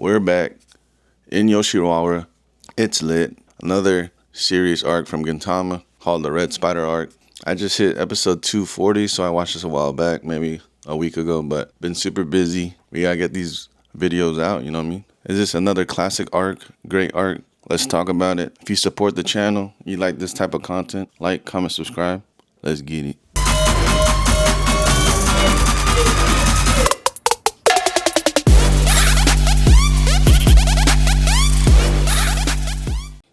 We're back in Yoshiwara. It's lit. Another series arc from Gintama called the Red Spider arc. I just hit episode 240, so I watched this a while back, maybe a week ago, but been super busy. We gotta get these videos out, you know what I mean? Is this another classic arc? Great arc? Let's talk about it. If you support the channel, you like this type of content, like, comment, subscribe. Let's get it.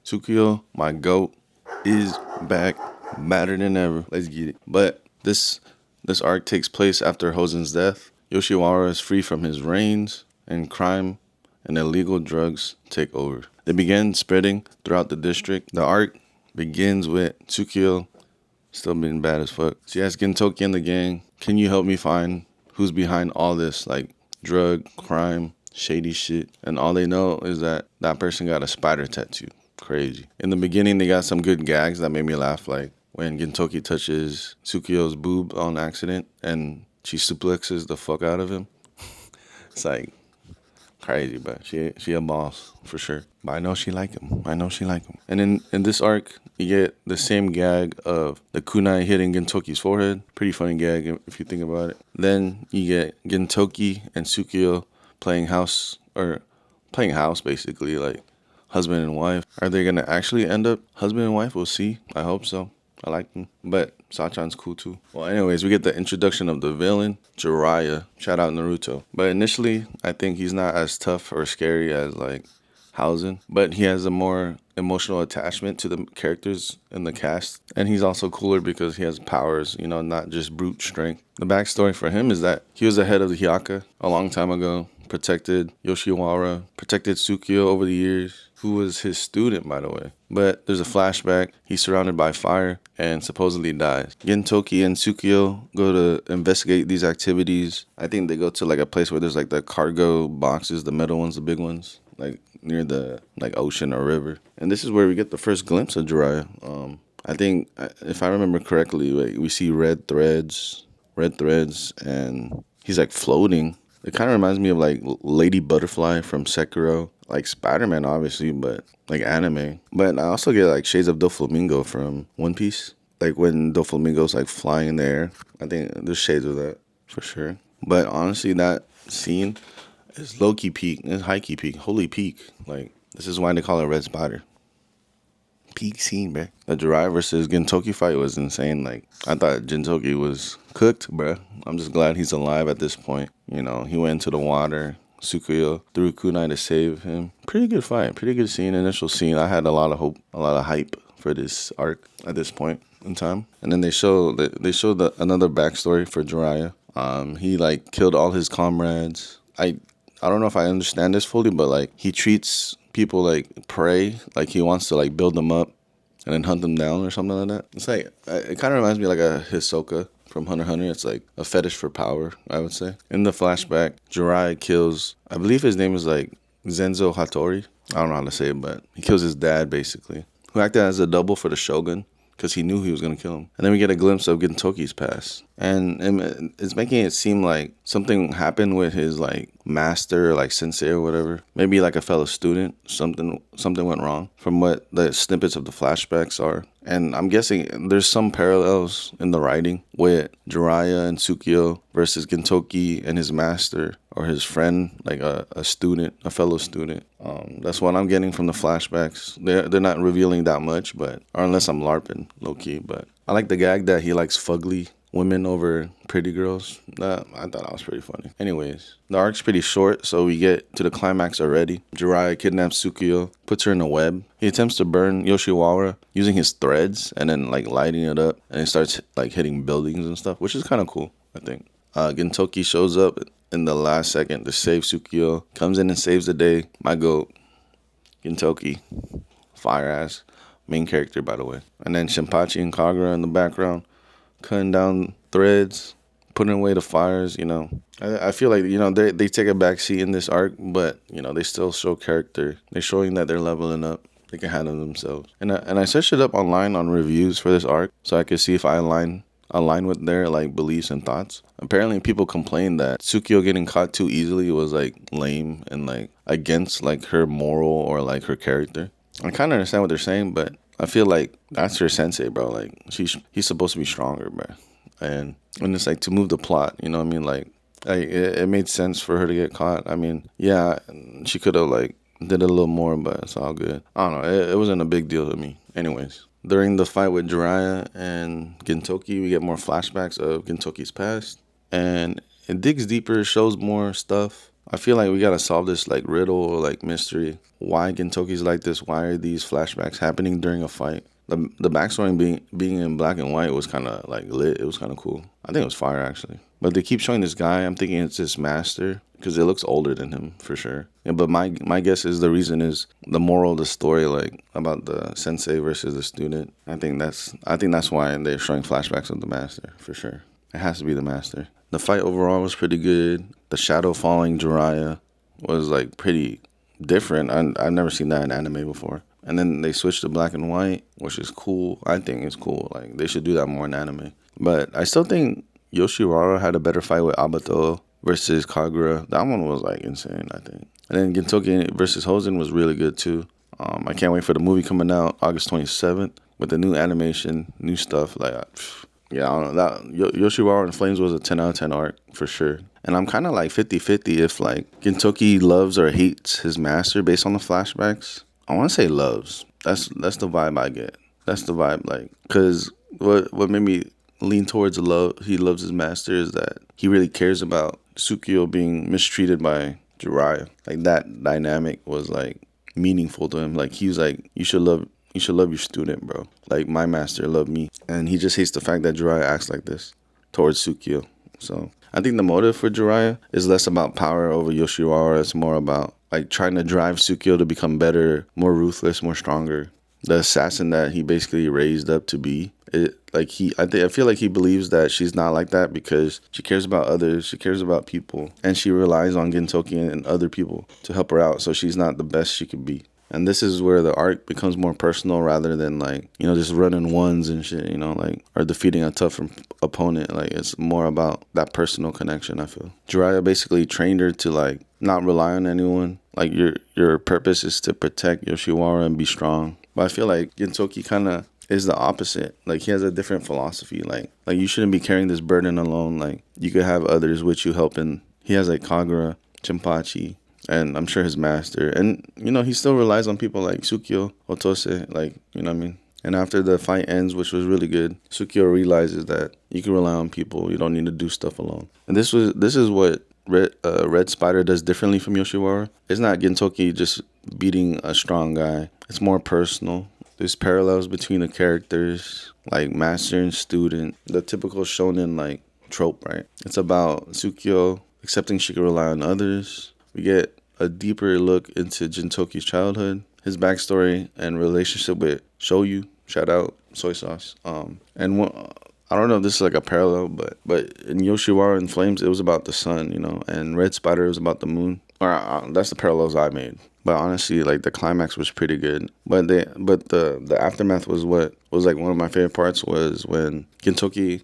Tsukiyo, my goat, is back, badder than ever. Let's get it. But this arc takes place after Hosen's death. Yoshiwara is free from his reigns, and crime and illegal drugs take over. They begin spreading throughout the district. The arc begins with Tsukiyo still being bad as fuck. She asks Gintoki and the gang, "Can you help me find who's behind all this, like, drug, crime, shady shit?" And all they know is that person got a spider tattoo. Crazy. In the beginning, they got some good gags that made me laugh, like when Gintoki touches Tsukiyo's boob on accident and she suplexes the fuck out of him. It's like crazy, but she a boss for sure. But I know she like him. And in this arc, you get the same gag of the kunai hitting Gintoki's forehead. Pretty funny gag if you think about it. Then you get Gintoki and Tsukiyo playing house basically, like husband and wife. Are they gonna actually end up husband and wife? We'll see. I hope so. I like them. But Sachan's cool too. Well, anyways, we get the introduction of the villain, Jiraiya. Shout out Naruto. But initially, I think he's not as tough or scary as like Hausen. But he has a more emotional attachment to the characters in the cast. And he's also cooler because he has powers, not just brute strength. The backstory for him is that he was the head of the Hyaka a long time ago. Protected Yoshiwara, protected Tsukiyo over the years, who was his student, by the way. But there's a flashback. He's surrounded by fire and supposedly dies. Gintoki and Tsukiyo go to investigate these activities. I think they go to like a place where there's like the cargo boxes, the metal ones, the big ones, like near the ocean or river. And this is where we get the first glimpse of Jiraiya. I think, if I remember correctly, we see red threads, and he's like floating. It kind of reminds me of like Lady Butterfly from Sekiro, like Spider-Man obviously, but like anime. But I also get like shades of Doflamingo from One Piece, like when Doflamingo's like flying in the air. I think there's shades of that for sure. But honestly, that scene is low-key peak, it's high-key peak, holy peak. Like, this is why they call it Red Spider. Peak scene, bruh. The Jiraiya versus Gintoki fight was insane. Like, I thought Gintoki was cooked, bruh. I'm just glad he's alive at this point. He went into the water. Tsukiyo threw kunai to save him. Pretty good fight. Pretty good scene. Initial scene. I had a lot of hope, a lot of hype for this arc at this point in time. And then they show another backstory for Jiraiya. He like killed all his comrades. I don't know if I understand this fully, but like he treats people like prey, like he wants to like build them up and then hunt them down or something like that. It's like, it kind of reminds me like a Hisoka from Hunter x Hunter. It's like a fetish for power, I would say. In the flashback, Jiraiya kills, I believe his name is like Zenzo Hattori. I don't know how to say it, but he kills his dad basically, who acted as a double for the Shogun because he knew he was going to kill him. And then we get a glimpse of Gintoki's past. And it's making it seem like something happened with his like master, like sensei or whatever. Maybe like a fellow student. Something went wrong from what the snippets of the flashbacks are. And I'm guessing there's some parallels in the writing with Jiraiya and Tsukiyo versus Gintoki and his master or his friend, like a student, a fellow student. That's what I'm getting from the flashbacks. They're not revealing that much, or unless I'm LARPing, low-key. But I like the gag that he likes fugly women over pretty girls. I thought that was pretty funny. Anyways, the arc's pretty short, so we get to the climax already. Jiraiya kidnaps Tsukiyo, puts her in a web. He attempts to burn Yoshiwara using his threads and then like lighting it up, and he starts like hitting buildings and stuff, which is kind of cool, I think. Gintoki shows up in the last second to save Tsukiyo, comes in and saves the day. My goat, Gintoki, fire ass, main character by the way. And then Shinpachi and Kagura in the background, cutting down threads, putting away the fires. I feel like they take a backseat in this arc, but they still show character. They're showing that they're leveling up. They can handle themselves. And I searched it up online on reviews for this arc so I could see if I align align with their like beliefs and thoughts. Apparently, people complained that Tsukio getting caught too easily was like lame and like against like her moral or like her character. I kind of understand what they're saying, but I feel like that's her sensei, bro. Like he's supposed to be stronger, bro. And it's like to move the plot, you know what I mean? Like it made sense for her to get caught. I mean, yeah, she could have like did a little more, but it's all good. I don't know. It wasn't a big deal to me. Anyways, during the fight with Jiraiya and Gintoki, we get more flashbacks of Gintoki's past, and it digs deeper, shows more stuff. I feel like we gotta solve this like riddle or like mystery. Why Gintoki's like this? Why are these flashbacks happening during a fight? The backstory being in black and white was kind of like lit. It was kind of cool. I think it was fire actually. But they keep showing this guy. I'm thinking it's his master because it looks older than him for sure. Yeah, but my guess is the reason is the moral of the story, like about the sensei versus the student. I think that's why they're showing flashbacks of the master for sure. It has to be the master. The fight overall was pretty good. The shadow falling Jiraiya was like pretty different. I've never seen that in anime before. And then they switched to black and white, which is cool. I think it's cool. Like they should do that more in anime. But I still think Yoshiwara had a better fight with Abato versus Kagura. That one was like insane, I think. And then Gintoki versus Hosen was really good too. I can't wait for the movie coming out August 27th with the new animation, new stuff. Like, yeah, I don't know. That Yoshiwara and Flames was a 10 out of 10 arc for sure. And I'm kind of like 50-50 if like Gintoki loves or hates his master based on the flashbacks. I want to say loves. That's the vibe I get. That's the vibe, like, because what made me lean towards love, he loves his master, is that he really cares about Tsukio being mistreated by Jiraiya. Like that dynamic was like meaningful to him. Like he was like, you should love your student, bro. Like my master loved me, and he just hates the fact that Jiraiya acts like this towards Tsukio. So I think the motive for Jiraiya is less about power over Yoshiwara. It's more about like trying to drive Tsukio to become better, more ruthless, more stronger. The assassin that he basically raised up to be. I feel like he believes that she's not like that because she cares about others, she cares about people, and she relies on Gintoki and other people to help her out. So she's not the best she could be. And this is where the arc becomes more personal rather than like, just running ones and shit, like, or defeating a tough opponent. Like, it's more about that personal connection, I feel. Jiraiya basically trained her to like not rely on anyone. Like your purpose is to protect Yoshiwara and be strong. But I feel like Gintoki kind of is the opposite. Like he has a different philosophy. Like you shouldn't be carrying this burden alone. Like you could have others with you helping. He has like Kagura, Jinpachi, and I'm sure his master. And, he still relies on people like Tsukio, Otose, like, you know what I mean? And after the fight ends, which was really good, Tsukio realizes that you can rely on people. You don't need to do stuff alone. And this is what Red Spider does differently from Yoshiwara. It's not Gintoki just beating a strong guy. It's more personal. There's parallels between the characters, like master and student. The typical shonen, like, trope, right? It's about Tsukio accepting she can rely on others. We get a deeper look into Jintoki's childhood, his backstory, and relationship with Shoyu. Shout out soy sauce. I don't know if this is like a parallel, but in Yoshiwara and Flames, it was about the sun, and Red Spider was about the moon. Or that's the parallels I made. But honestly, like the climax was pretty good. But the aftermath was what was like one of my favorite parts was when Gintoki,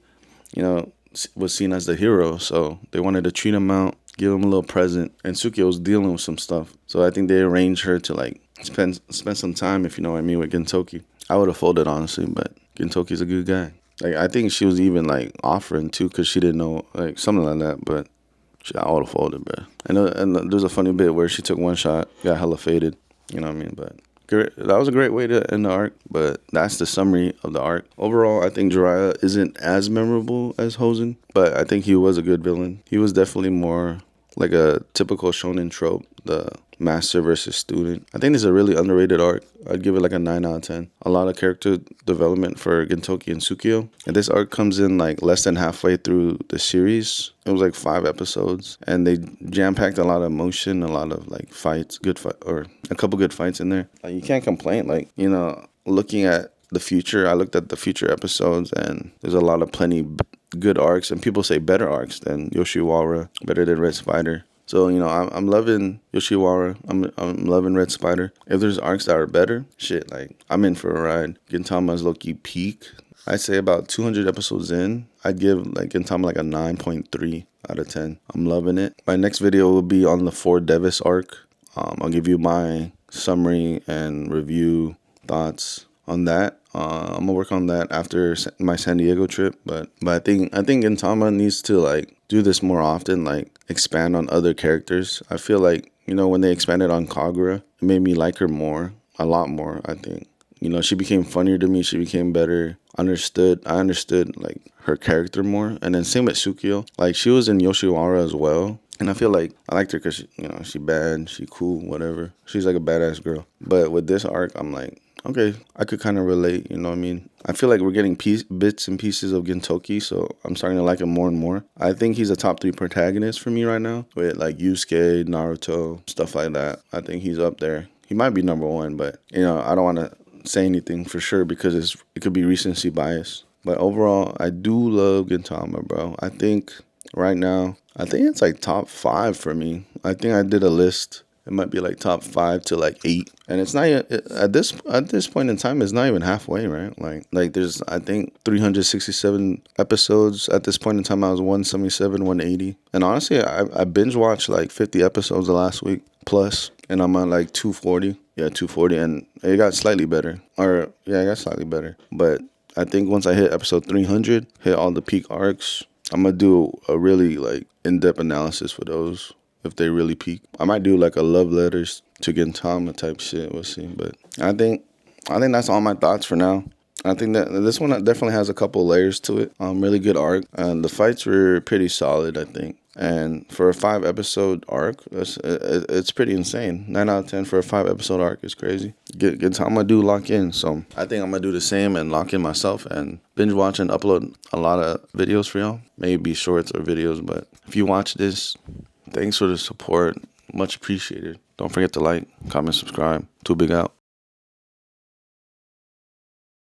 was seen as the hero. So they wanted to treat him out, give him a little present, and Tsukio was dealing with some stuff. So I think they arranged her to like spend some time, if you know what I mean, with Gintoki. I would have folded honestly, but Gintoki's a good guy. Like I think she was even like offering too, cause she didn't know, like something like that. But I would have folded, bro. And there's a funny bit where she took one shot, got hella faded. You know what I mean? But that was a great way to end the arc. But that's the summary of the arc. Overall, I think Jiraiya isn't as memorable as Hosen, but I think he was a good villain. He was definitely more like a typical shonen trope, the master versus student. I think it's a really underrated arc. I'd give it like a 9 out of 10. A lot of character development for Gintoki and Tsukio. And this arc comes in like less than halfway through the series. It was like 5 episodes. And they jam-packed a lot of emotion, a lot of like fights, or a couple good fights in there. Like, you can't complain. Like, looking at the future, I looked at the future episodes and there's a lot of plenty good arcs. And people say better arcs than Yoshiwara, better than Red Spider. So, I'm loving Yoshiwara. I'm loving Red Spider. If there's arcs that are better, shit, like, I'm in for a ride. Gintama's low-key peak. I'd say about 200 episodes in, I'd give like Gintama like a 9.3 out of 10. I'm loving it. My next video will be on the 4 Devis arc. I'll give you my summary and review thoughts on that. I'm gonna work on that after my San Diego trip, but I think Gintama needs to like do this more often, like expand on other characters. I feel like, when they expanded on Kagura, it made me like her more, a lot more. I think, she became funnier to me. She became better. I understood like her character more, and then same with Sukio. Like she was in Yoshiwara as well. And I feel like I liked her because she bad, she cool, whatever. She's like a badass girl. But with this arc, I'm like, okay, I could kind of relate. You know what I mean? I feel like we're getting bits and pieces of Gintoki, so I'm starting to like him more and more. I think he's a top 3 protagonist for me right now, with like Yusuke, Naruto, stuff like that. I think he's up there. He might be number 1, but I don't want to say anything for sure because it could be recency bias. But overall, I do love Gintama, bro. I think right now, I think it's like top 5 for me. I think I did a list. It might be like top 5 to like 8, and it's not at this point in time. It's not even halfway, right? Like there's, I think, 367 episodes at this point in time. I was 177, 180, and honestly, I binge watched like 50 episodes the last week plus, and I'm at like 240. Yeah, 240, and it got slightly better. It got slightly better. But I think once I hit episode 300, hit all the peak arcs, I'm gonna do a really like in-depth analysis for those if they really peak. I might do like a love letters to Gintama type shit. We'll see. But I think that's all my thoughts for now. I think that this one definitely has a couple layers to it. Really good arc, and the fights were pretty solid, I think. And for a 5-episode arc, it's pretty insane. 9 out of 10 for a 5-episode arc is crazy. Gintama do lock in, so I think I'm gonna do the same and lock in myself and binge watch and upload a lot of videos for y'all. Maybe shorts or videos, but if you watch this, thanks for the support. Much appreciated. Don't forget to like, comment, subscribe. Too Big out.